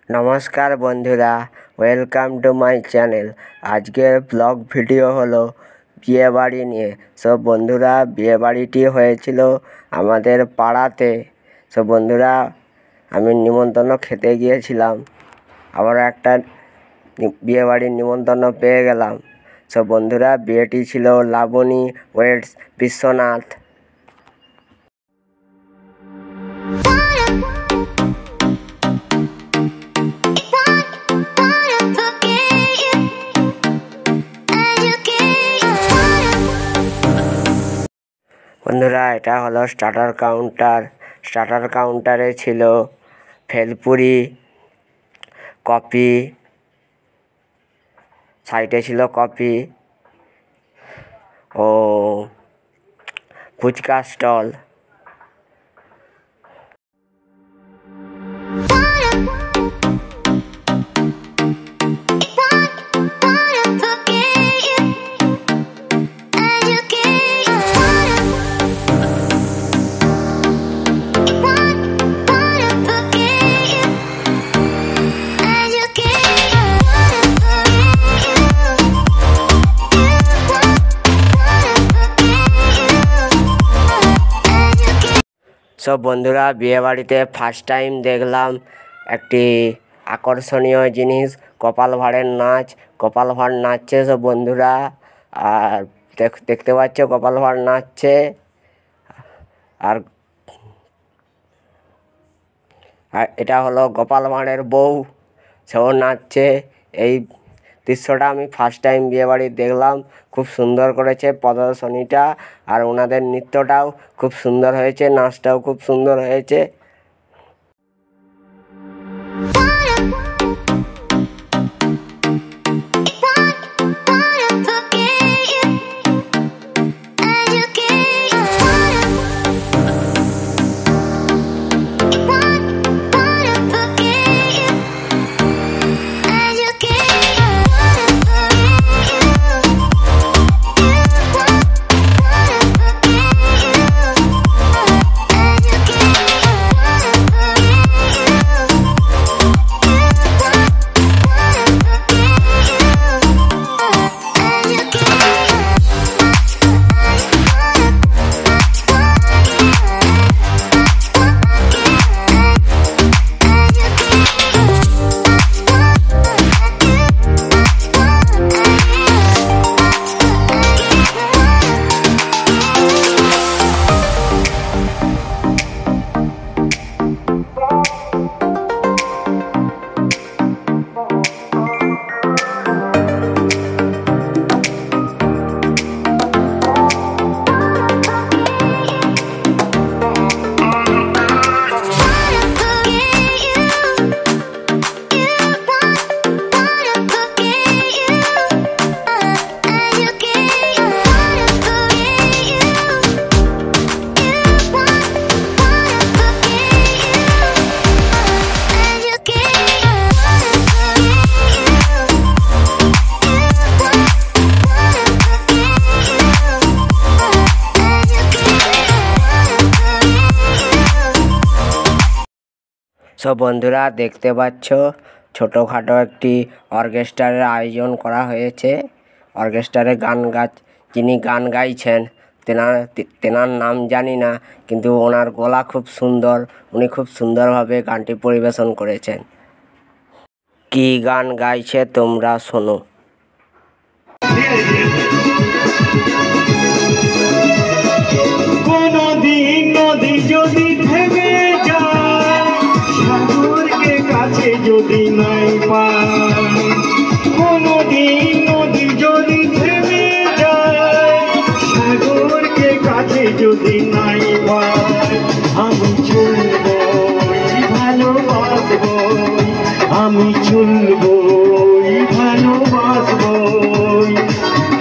নমস্কার বন্ধুরা, welcome to my channel. আজকের ব্লগ ভিডিও হলো বিয়েবাড়ি নিয়ে। সব বন্ধুরা, বিয়েবাড়িটি হয়েছিল আমাদের পাড়াতে। সব বন্ধুরা, আমি নিমন্ত্রণ খেতে গিয়েছিলাম, আবার একটা বিয়েবাড়ির নিমন্ত্রণ পেয়ে গেলাম। সব বন্ধুরা, বিয়েটি ছিল লাবণী ওয়েডস বিশ্বনাথ। বন্ধুরা, এটা হলো স্টার্টার কাউন্টার। স্টার্টার কাউন্টারে ছিল ভেলপুরি, কফি, সাইডে ছিল কফি ও ফুচকা স্টল। সব বন্ধুরা, বিয়েবাড়িতে ফার্স্ট টাইম দেখলাম একটি আকর্ষণীয় জিনিস, কপাল ভাঁড়ের নাচ। কপাল ভাঁড় নাচছে সব বন্ধুরা, আর দেখতে পাচ্ছ কপাল ভাঁড় নাচছে। আর এটা হলো গোপাল ভাঁড়ের বউ, সেও নাচছে। এই দৃশ্যটা আমি ফার্স্ট টাইম বিয়েবাড়ি দেখলাম। খুব সুন্দর করেছে প্রদর্শনীটা, আর ওনাদের নৃত্যটাও খুব সুন্দর হয়েছে, নাচটাও খুব সুন্দর হয়েছে। সব বন্ধুরা, দেখতে পাচ্ছ ছোটোখাটো একটি অর্কেস্ট্রারের আয়োজন করা হয়েছে। অর্কেস্ট্রারে যিনি গান গাইছেন তেনার নাম জানি না, কিন্তু ওনার গলা খুব সুন্দর, উনি খুব সুন্দরভাবে গানটি পরিবেশন করেছেন। কি গান গাইছে তোমরা শোনো। যদি নাই পাই কোনদিন নদী যদি থেমে যায়, সাগরকে কাছে যদি নাই পাই, আমি চলবো ভালোবাসবো, আমি চলবো ভালোবাসবো,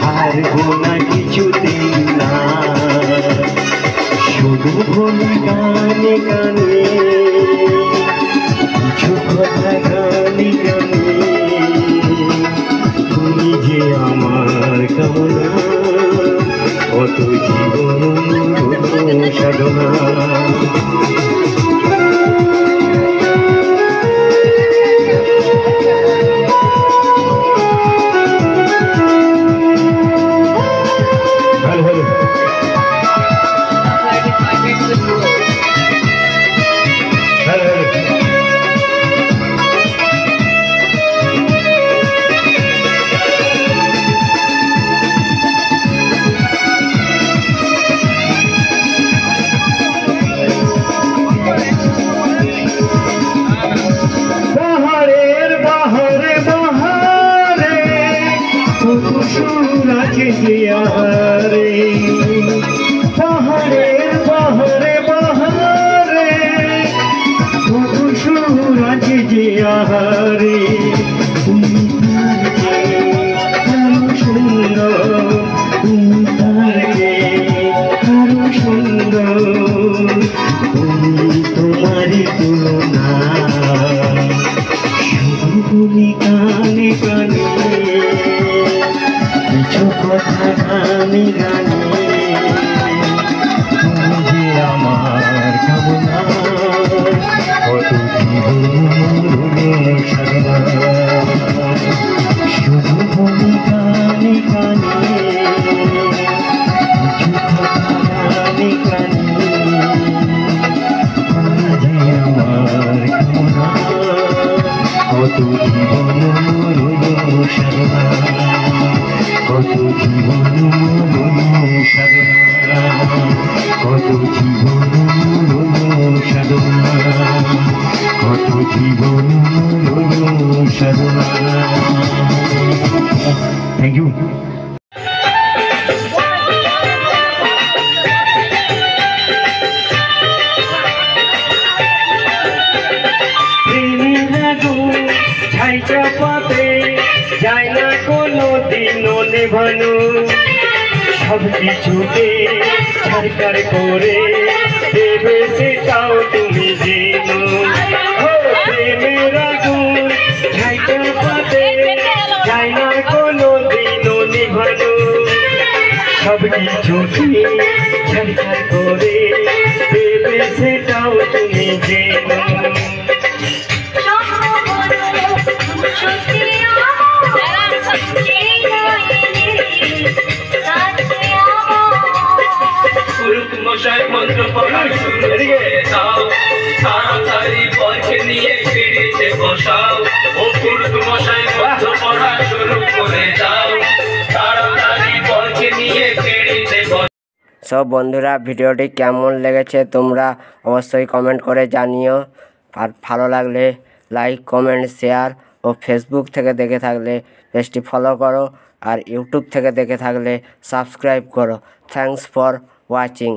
হারবো না কিছুতেই না, শুধু বলি গানে গানে কথা গানে গানে, তুমি যে আমার কামনা, কত জীবন সাধনা। আহারে তুমি তাকে আরো সুন্দর, তুমি তাকে আরো সুন্দর, তুমি তোমারই তুলনা শুধু তুমি কানে কানে কিছু কথা গানে গানে তুমি যে আমার কামনা কত জীবন সাধনা শুধু তুমি কানে কানে কিছু কথা গানে গানে তুমি যে আমার কামনা কত জীবন সাধনা কত জীবন সাধনা কত জীবন সাধনা কত জীবন সাধনা। Thank you. ঝাইটা পাতে যায় না কোনো দিনও নেভানো সব কিছুতে সরকার করে দেবে সেটাও তুমি জেনো প্রেমের আগুন ঝাইটা পাতে যায় না কোনো দিনও নেভানো সব কিছুতে সরকার করে দেবে সেটাও তুমি জেনো মশাই মন্ত্র পড়া শুরু করে দাও তাড়াতাড়ি পরকে নিয়ে ফিরিতে বসাও ও পুরুষ মশাই মন্ত্র পড়া শুরু করে দাও তাড়াতাড়ি পরকে নিয়ে ফিরিতে সব বন্ধুরা ভিডিওটি কেমন লেগেছে তোমরা অবশ্যই কমেন্ট করে জানিও। আর ভালো লাগলে লাইক কমেন্ট শেয়ার ও ফেসবুক থেকে দেখে থাকলে পেজটি ফলো করো আর ইউটিউব থেকে দেখে থাকলে সাবস্ক্রাইব করো। Thanks for watching.